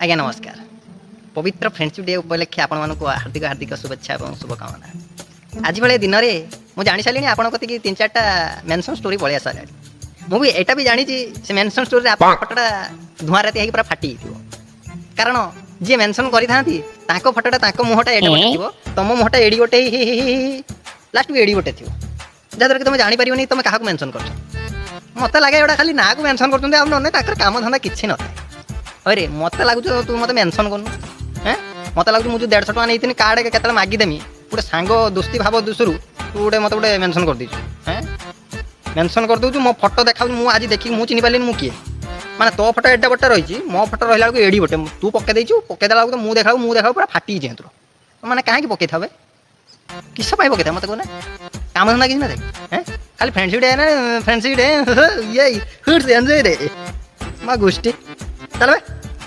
आज्ञा नमस्कार। पवित्र फ्रेंडशिप डे उपलक्षे आपण मानक हार्दिक हार्दिक शुभेच्छा और शुभकामना। आज भाई दिन में मुझे जानी सारे आप तीन चार्टा मेनसन स्टोरी पलि सारे मुझे यहाँ भी जानी से मेनसन स्टोरी फटोटा धूआं राति पूरा फाटी कारण जी मेनसन करी फटोटा मुहटा एडे गोटे थो तुम मुहटा एडी गोटे लास्ट भी एडी गोटे थो जहाँद्वारा कि तुम जापर तुम क्या मेनसन कर मत लगे एटा खाली ना को मेनसन कर काम धंदा किसी न अरे मत लगुच तू मत मेनसन करनु हैं मत लगुच मुझे 150 टका नहीं कार्ड के मागिदेमी गोटे सांग दोस्ती भाव दुसरू तू गोटे मत गोटे मेनसन कर दीचु हैं मेनसन कर दूँ मो फोटो देखा आज देखी मुझे चिनी पारे मुझे माने तो फोटो एडे बटे रही मो फोटो रहा एडी बटे तू पकई देचु पकईदेला तो मुझे देखा पूरा फाटी तोर मैंने कहीं पकई था किस पकई था मत कहना काम धंदा कि ना हैं खाली फ्रेंडशिप डे ना फ्रेंडशिप डे ये एंजॉय डे माँ गोष्ठी चल भाई।